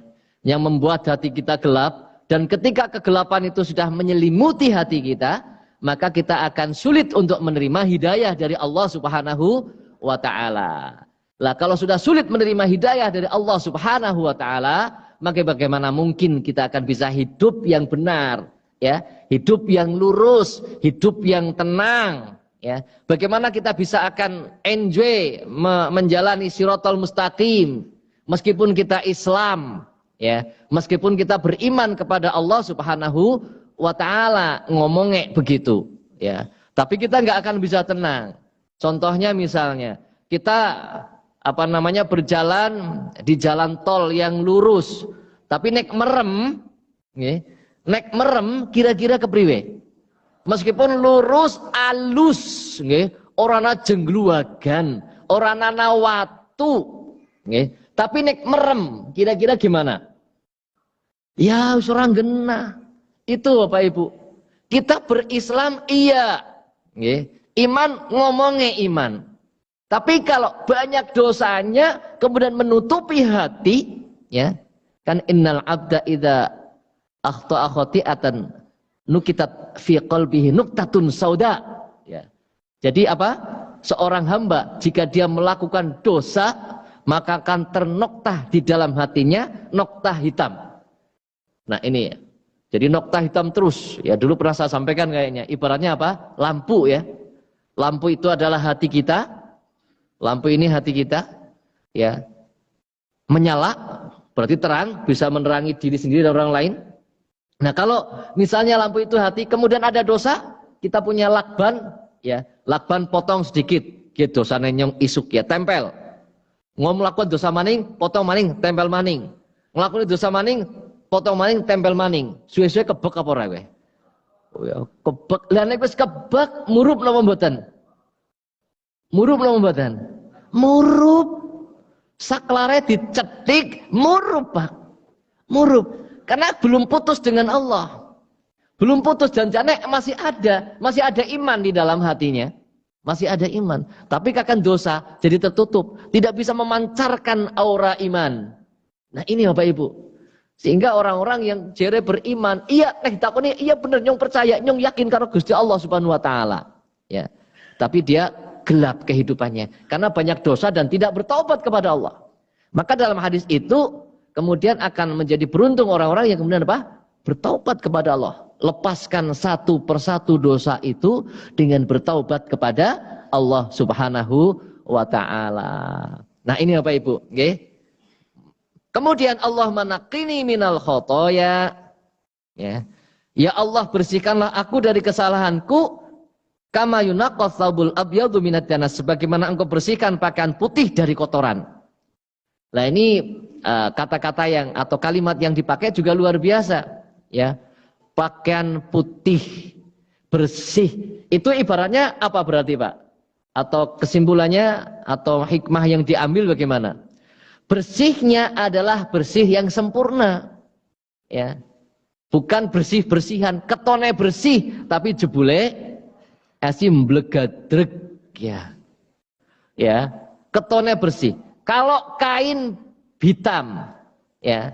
S1: yang membuat hati kita gelap. Dan ketika kegelapan itu sudah menyelimuti hati kita, maka kita akan sulit untuk menerima hidayah dari Allah Subhanahu wa Ta'ala. Lah, kalau sudah sulit menerima hidayah dari Allah Subhanahu wa Ta'ala, maka bagaimana mungkin kita akan bisa hidup yang benar? Ya, hidup yang lurus, hidup yang tenang, ya. Bagaimana kita bisa akan enjoy menjalani siratal mustaqim meskipun kita Islam, ya, meskipun kita beriman kepada Allah Subhanahu wa Ta'ala, ngomongnya begitu, ya. Tapi kita nggak akan bisa tenang. Contohnya misalnya kita berjalan di jalan tol yang lurus, tapi nek merem, ya. Nek merem kira-kira kepriwe? Meskipun lurus alus, nggih, ora ana jenggluwagan, ora ana watu, nggih. Tapi nek merem kira-kira gimana? Ya wis ora genah. Itu Bapak Ibu. Kita berislam iya, nggih. Iman ngomongnya iman. Tapi kalau banyak dosanya kemudian menutupi hati, ya. Kan innal abda idza akhta'a khati'atan nukitat fi qalbihi nuktatun sauda. Ya. Jadi apa? Seorang hamba jika dia melakukan dosa, maka akan ternoktah di dalam hatinya noktah hitam. Nah ini ya. Jadi noktah hitam terus. Ya dulu pernah saya sampaikan kayaknya. Ibaratnya apa? Lampu ya. Lampu itu adalah hati kita. Lampu ini hati kita. Ya. Menyala, berarti terang, bisa menerangi diri sendiri dan orang lain. Nah kalau misalnya lampu itu hati, kemudian ada dosa, kita punya lakban, ya, lakban potong sedikit, gitu, sana nyong isuk ya, tempel. Ngomong melakukan dosa maning, potong maning, tempel maning. Ngelakuin dosa maning, potong maning, tempel maning. Suwe-suwe kebek apa ora kowe? Oh ya, kebek. Lah nek wis kebek, murup napa mboten? Murup napa mboten? Murup. Saklare dicetik, murup, Pak. Murup. Karena belum putus dengan Allah. Belum putus dan jane masih ada iman di dalam hatinya. Masih ada iman. Tapi akan dosa jadi tertutup, tidak bisa memancarkan aura iman. Nah, ini Bapak Ibu. Sehingga orang-orang yang jere beriman, iya takoni iya bener nyong percaya, nyong yakin karo Gusti Allah Subhanahu wa taala. Ya. Tapi dia gelap kehidupannya karena banyak dosa dan tidak bertaubat kepada Allah. Maka dalam hadis itu kemudian akan menjadi beruntung orang-orang yang kemudian apa? Bertaubat kepada Allah. Lepaskan satu persatu dosa itu dengan bertaubat kepada Allah Subhanahu wa taala. Nah, ini Bapak Ibu, nggih. Kemudian Allah manaqini minal khotoya. Ya. Ya Allah, bersihkanlah aku dari kesalahanku kama yunaqqas thawbul abyadu minad danas, sebagaimana engkau bersihkan pakaian putih dari kotoran. Nah, ini kata-kata yang atau kalimat yang dipakai juga luar biasa, ya. Pakaian putih bersih itu ibaratnya apa berarti, Pak? Atau kesimpulannya atau hikmah yang diambil bagaimana? Bersihnya adalah bersih yang sempurna, ya. Bukan bersih-bersihan, ketone bersih tapi jebule asim blegadreg, ya. Ya, ketone bersih. Kalau kain hitam, ya,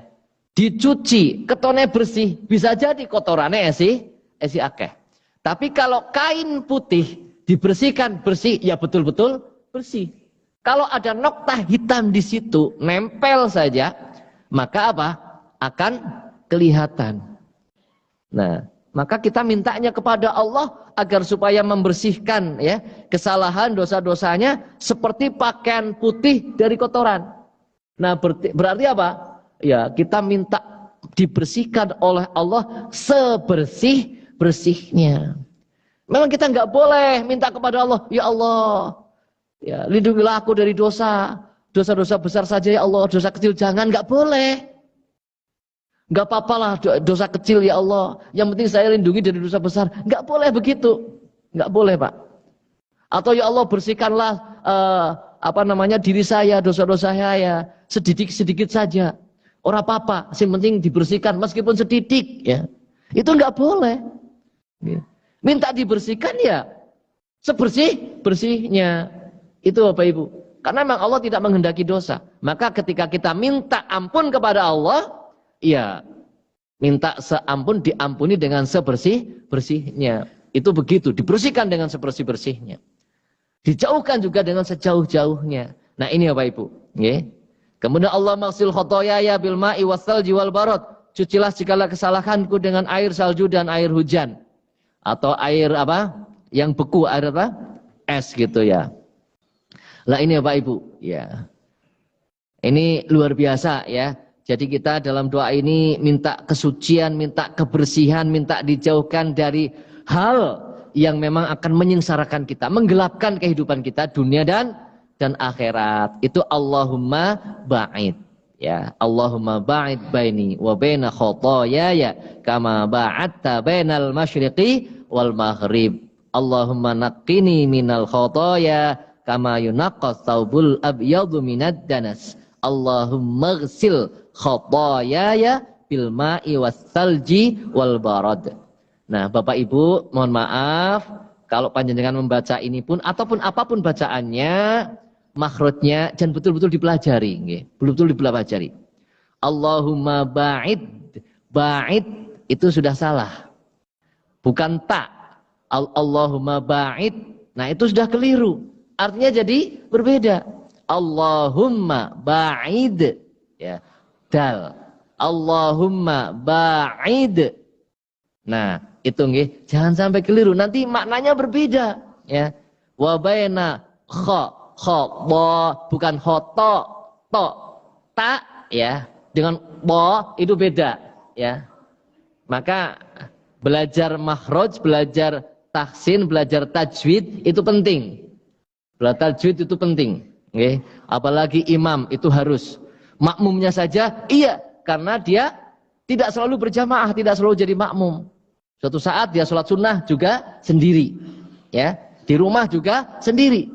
S1: dicuci, ketone bersih, bisa jadi kotorannya esi akeh. Tapi kalau kain putih dibersihkan bersih, ya betul-betul bersih. Kalau ada noktah hitam di situ, nempel saja, maka apa? Akan kelihatan. Nah, maka kita mintanya kepada Allah agar supaya membersihkan ya kesalahan dosa-dosanya seperti pakaian putih dari kotoran. Nah, berarti apa? Ya, kita minta dibersihkan oleh Allah sebersih-bersihnya. Memang kita nggak boleh minta kepada Allah, ya Allah, ya lindungilah aku dari dosa besar saja ya Allah, dosa kecil jangan, nggak boleh. Nggak apa-apalah dosa kecil ya Allah, yang penting saya lindungi dari dosa besar. Nggak boleh begitu, nggak boleh Pak. Atau ya Allah bersihkanlah diri saya, dosa-dosa saya sedikit saja. Ora apa-apa, yang penting dibersihkan meskipun sedikit, ya. Itu nggak boleh. Minta dibersihkan ya sebersih-bersihnya. Itu Bapak Ibu. Karena memang Allah tidak menghendaki dosa. Maka ketika kita minta ampun kepada Allah, ya minta seampun diampuni dengan sebersih-bersihnya. Itu begitu, dibersihkan dengan sebersih-bersihnya. Dijauhkan juga dengan sejauh-jauhnya. Nah, ini Bapak Ibu, nggih. Kemudian Allah maghsil khotoyaya bil ma'i wassalji wal barad. Cucilah segala kesalahanku dengan air salju dan air hujan. Atau air apa? Yang beku, air apa? Es gitu ya. Lah ini Bapak Ibu, ya. Ini luar biasa ya. Jadi kita dalam doa ini minta kesucian, minta kebersihan, minta dijauhkan dari hal yang memang akan menyengsarakan kita, menggelapkan kehidupan kita dunia dan akhirat. Itu Allahumma ba'id, ya. Allahumma ba'id baini wa baina khotoyaya kama ba'adta bainal masyriqi wal maghrib. Allahumma naqqini minal khotoya kama yunaqqas thawbul abyadu minad danas. Allahumma ghsil khotoyaya bil ma'i wassalji wal barad. Nah, Bapak Ibu, mohon maaf kalau panjenengan membaca ini pun ataupun apapun bacaannya, makhrajnya jangan betul-betul dipelajari, nggih. Betul-betul dipelajari. Allahumma ba'id. Ba'id itu sudah salah. bukan ta. Allahumma ba'id. Nah, itu sudah keliru. Artinya jadi berbeda. Allahumma ba'id. Ya, dal. Allahumma ba'id. Nah, itu nggih, jangan sampai keliru. Nanti maknanya berbeda, ya. Wa baina kha bukan khoto, to, ta, ya. Dengan bo itu beda, ya. Maka belajar makhraj, belajar tahsin, belajar tajwid itu penting. Belajar tajwid itu penting, nggih. Apalagi imam itu harus. Makmumnya saja iya, karena dia tidak selalu berjamaah, tidak selalu jadi makmum. Suatu saat dia sholat sunnah juga sendiri, ya, di rumah juga sendiri.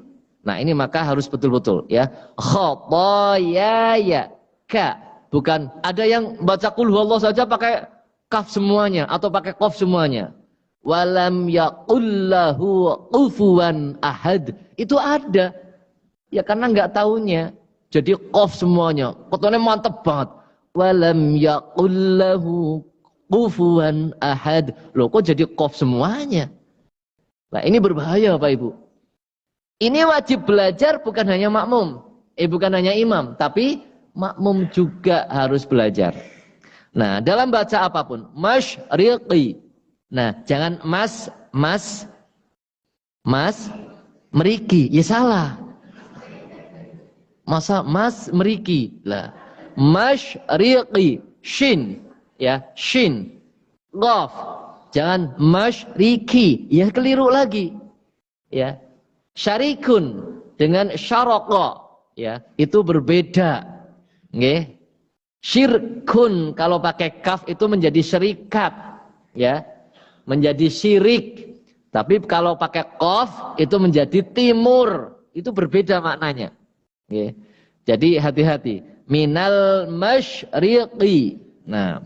S1: Nah, ini maka harus betul-betul, ya. Khotoyaya, ka, bukan ada yang baca qul huwallahu saja pakai kaf semuanya atau pakai qaf semuanya. Walam yaqullahu kufuwan ahad, itu ada, ya, karena nggak tahunya, jadi qaf semuanya, kotonya mantep banget. Walam yaqullahu kufuwan ahad. Loh, kok jadi qaf semuanya? Nah, ini berbahaya Bapak Ibu. Ini wajib belajar bukan hanya makmum, bukan hanya imam, tapi makmum juga harus belajar. Nah, dalam baca apapun, masyriqi. Nah, jangan mas meriki, ya salah. Masa mas meriki lah. Masyriqi, shin, ya, shin, qaf. Jangan masyriki, ya keliru lagi. Ya. Syarikun dengan syaraqa, ya, itu berbeda. Nggih. Syirkun kalau pakai kaf itu menjadi syarikat, ya. Menjadi syirik. Tapi kalau pakai qaf itu menjadi timur. Itu berbeda maknanya. Nggih. Jadi hati-hati. Minal masyriqi. Nah,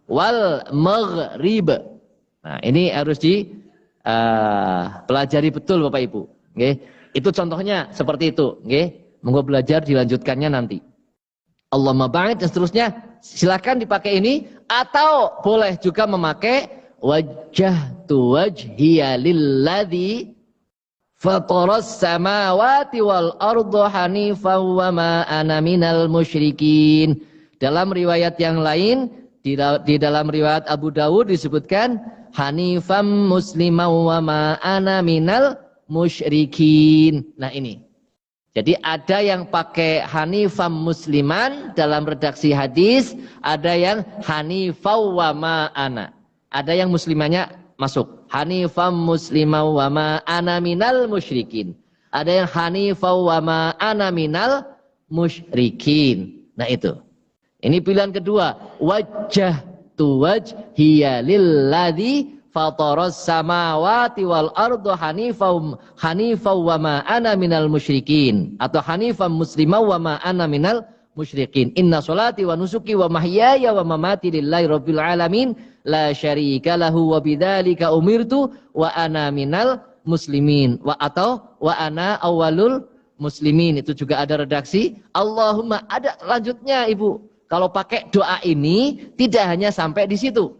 S1: wal maghrib. Nah, ini harus pelajari betul Bapak Ibu. Nggih. Itu contohnya seperti itu. Nggih. Monggo belajar, dilanjutkannya nanti. Allahumma ba'id dan seterusnya. Silakan dipakai ini. Atau boleh juga memakai wajjahtu wajhiya lilladzi fataras samawati wal arda hanifan wa ma ana minal musyrikin. Dalam riwayat yang lain, di dalam riwayat Abu Dawud disebutkan hanifam musliman wa ma ana minal musyrikin. Nah, ini. Jadi ada yang pakai hanifam musliman dalam redaksi hadis, ada yang hanifau wa ma ana. Ada yang muslimannya masuk. Hanifam musliman wa ma ana minal musyrikin. Ada yang hanifau wa ma ana minal musyrikin. Nah, itu. Ini pilihan kedua. Wajjahtu wajhiya lilladzi fataras samawati wal arda hanifan wa ma ana minal musyrikin. Atau hanifan musliman wa ma ana minal musyrikin. Inna sholati wa nusuki wa mahyaya wa mamati lillahi rabbil alamin la syarika lahu wa bidzalika umirtu wa ana minal muslimin. Atau wa ana awwalul muslimin. Itu juga ada redaksi. Allahumma, ada lanjutnya Ibu. Kalau pakai doa ini tidak hanya sampai di situ.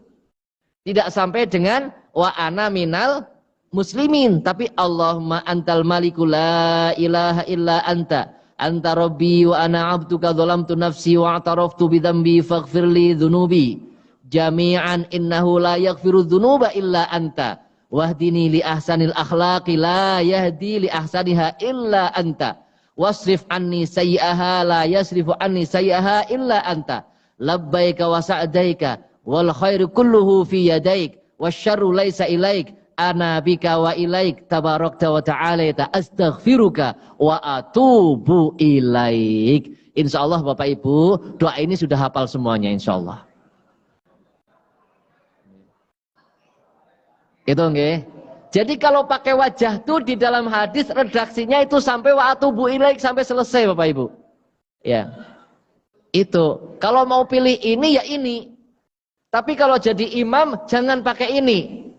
S1: Tidak sampai dengan wa ana minal muslimin, tapi Allahumma antal maliku la ilaha illa anta. Anta rabbi wa ana abduka zalamtu nafsi wa ataraftu bidhanbi faghfirli dhunubi jami'an innahu la yaghfiru dhunuba illa anta. Wahdini li ahsanil akhlaqi la yahdi li ahsaniha illa anta. Wasrif anni sayyi'aha la yasrifu anni sayyi'aha illa anta. Labbaika wa sa'daika wal khairu kulluhu fi yadaik wasyarru laisa ilaik ana bika wa ilaik tabarakta wa ta'alaita astaghfiruka wa atubu ilaik. Insyaallah Bapak Ibu, doa ini sudah hafal semuanya insyaallah. Itu nggih. Jadi kalau pakai wajah tuh di dalam hadis redaksinya itu sampai wa atubu ilaik sampai selesai Bapak Ibu. Ya. Itu. Kalau mau pilih ini ya ini. Tapi kalau jadi imam jangan pakai ini.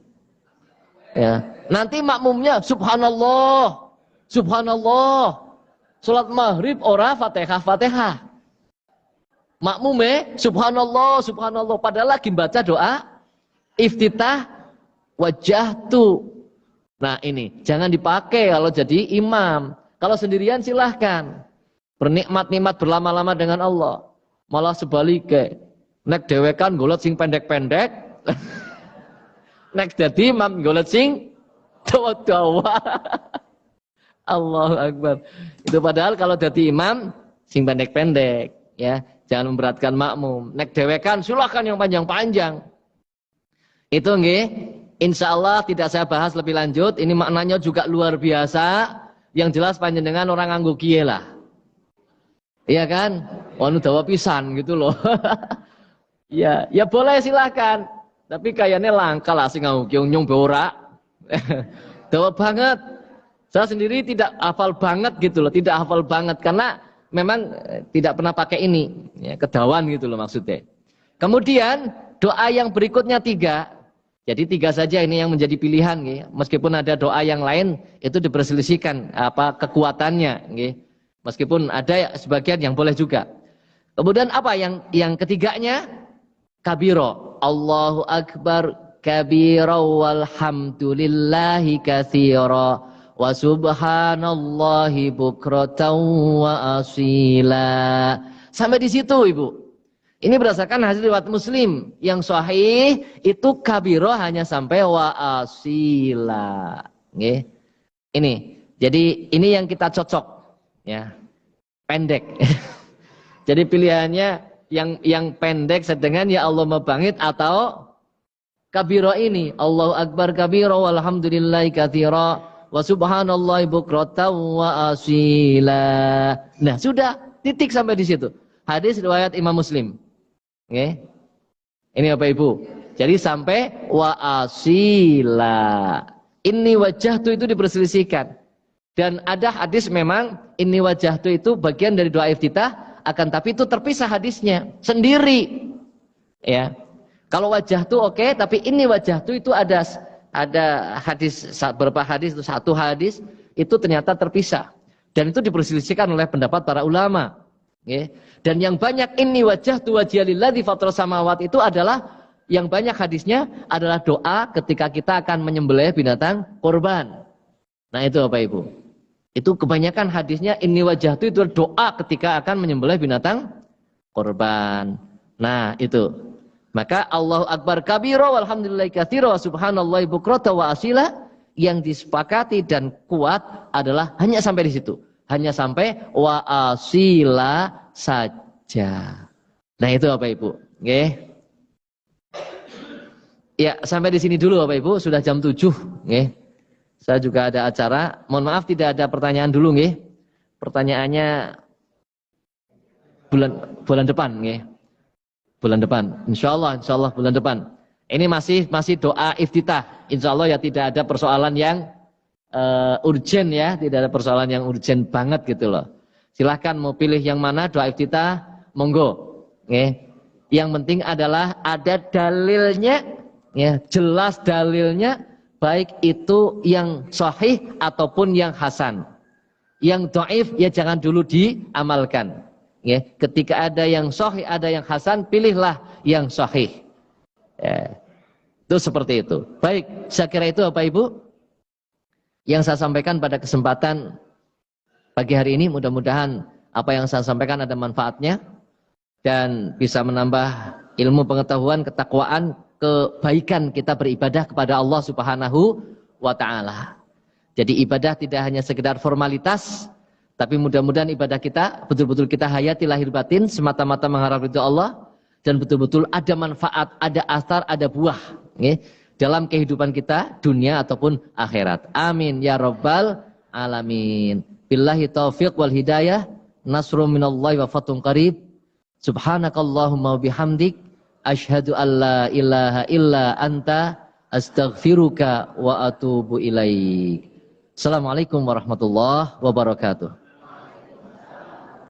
S1: Ya. Nanti makmumnya subhanallah. Subhanallah. Salat maghrib ora Fatihah. Makmume subhanallah, subhanallah padahal lagi baca doa iftitah wajjahtu. Nah ini, jangan dipakai kalau jadi imam. Kalau sendirian silahkan. Bernikmat-nikmat berlama-lama dengan Allah. Malah sebaliknya. Nek dewekan golek sing pendek-pendek. Nek dadi imam golek sing dawa-dawa. Allahu Akbar. Itu padahal kalau dadi imam sing pendek-pendek. Ya, jangan memberatkan makmum. Nek dewekan silahkan yang panjang-panjang. Itu nggih. Insya Allah tidak saya bahas lebih lanjut. Ini maknanya juga luar biasa. Yang jelas panjenengan orang nganggo kiye lah. Iya kan? Wanu dawa pisan gitu loh. Ya, ya boleh silahkan. Tapi kayaknya langka lah sing nganggo kiye nyong ora. Dawa banget. Saya sendiri tidak hafal banget gitu loh. Tidak hafal banget karena memang tidak pernah pakai ini. Ya, kedawan gitu loh maksudnya. Kemudian doa yang berikutnya 3. Jadi 3 saja ini yang menjadi pilihan, ya. Meskipun ada doa yang lain itu diperselisihkan apa kekuatannya, ya. Meskipun ada sebagian yang boleh juga. Kemudian apa yang ketiganya? Kabiro, Allahu Akbar kabira walhamdulillahi katsira wa subhanallahi bukratan wa asila. Sampai di situ Ibu. Ini berdasarkan hadis riwayat Muslim yang sahih itu kabiro hanya sampai wa asila. Nggih. Ini. Jadi ini yang kita cocok ya. Pendek. Jadi pilihannya yang pendek sedengan ya Allah mabangit atau kabiro ini Allahu Akbar kabiro walhamdulillahi katsira wa subhanallahi bukratan wa asila. Nah, sudah titik sampai di situ. Hadis riwayat Imam Muslim. Oke. Ini Bapak Ibu. Jadi sampai wa asila. Inni wajjahtu itu diperselisihkan. Dan ada hadis memang inni wajjahtu itu bagian dari doa iftitah, akan tapi itu terpisah hadisnya sendiri. Ya. Kalau wajjahtu oke, tapi inni wajjahtu itu ada hadis beberapa hadis itu satu hadis itu ternyata terpisah. Dan itu diperselisihkan oleh pendapat para ulama. Okay. Dan yang banyak ini wajjahtu wajhiyalilladzi fatara samawati itu adalah yang banyak hadisnya adalah doa ketika kita akan menyembelih binatang kurban. Nah itu Bapak Ibu. Itu kebanyakan hadisnya ini wajjahtu itu doa ketika akan menyembelih binatang kurban. Nah itu. Maka Allahu Akbar kabira walhamdulillahi katsira wa subhanallahi bukratan wa asila yang disepakati dan kuat adalah hanya sampai di situ. Hanya sampai wa asila saja. Nah itu Bapak Ibu. Oke. Ya sampai di sini dulu Bapak Ibu. Sudah jam 7. Oke. Saya juga ada acara. Mohon maaf tidak ada pertanyaan dulu. Oke. Pertanyaannya bulan depan. Oke. Bulan depan. Insya Allah bulan depan. Ini masih doa iftitah. Insya Allah ya tidak ada persoalan yang urgent ya, tidak ada persoalan yang urgent banget gitu loh. Silahkan mau pilih yang mana doa iftitah, monggo. Yang penting adalah ada dalilnya, ya, jelas dalilnya, baik itu yang sahih ataupun yang hasan. Yang dhaif ya jangan dulu diamalkan. Ya, ketika ada yang sahih, ada yang hasan, pilihlah yang sahih. Ya, itu seperti itu. Baik, saya kira itu Bapak Ibu yang saya sampaikan pada kesempatan pagi hari ini. Mudah-mudahan apa yang saya sampaikan ada manfaatnya dan bisa menambah ilmu pengetahuan, ketakwaan, kebaikan kita beribadah kepada Allah Subhanahu wa Ta'ala. Jadi ibadah tidak hanya sekedar formalitas, tapi mudah-mudahan ibadah kita betul-betul kita hayati lahir batin semata-mata mengharap ridha Allah dan betul-betul ada manfaat, ada asar, ada buah. Dalam kehidupan kita, dunia ataupun akhirat. Amin ya rabbal alamin. Billahi taufiq wal hidayah. Nasrun minallahi wa fathun qarib. Subhanakallahumma bihamdik. Asyhadu an la ilaha illa anta. Astaghfiruka wa atubu ilaik. Assalamualaikum warahmatullahi wabarakatuh.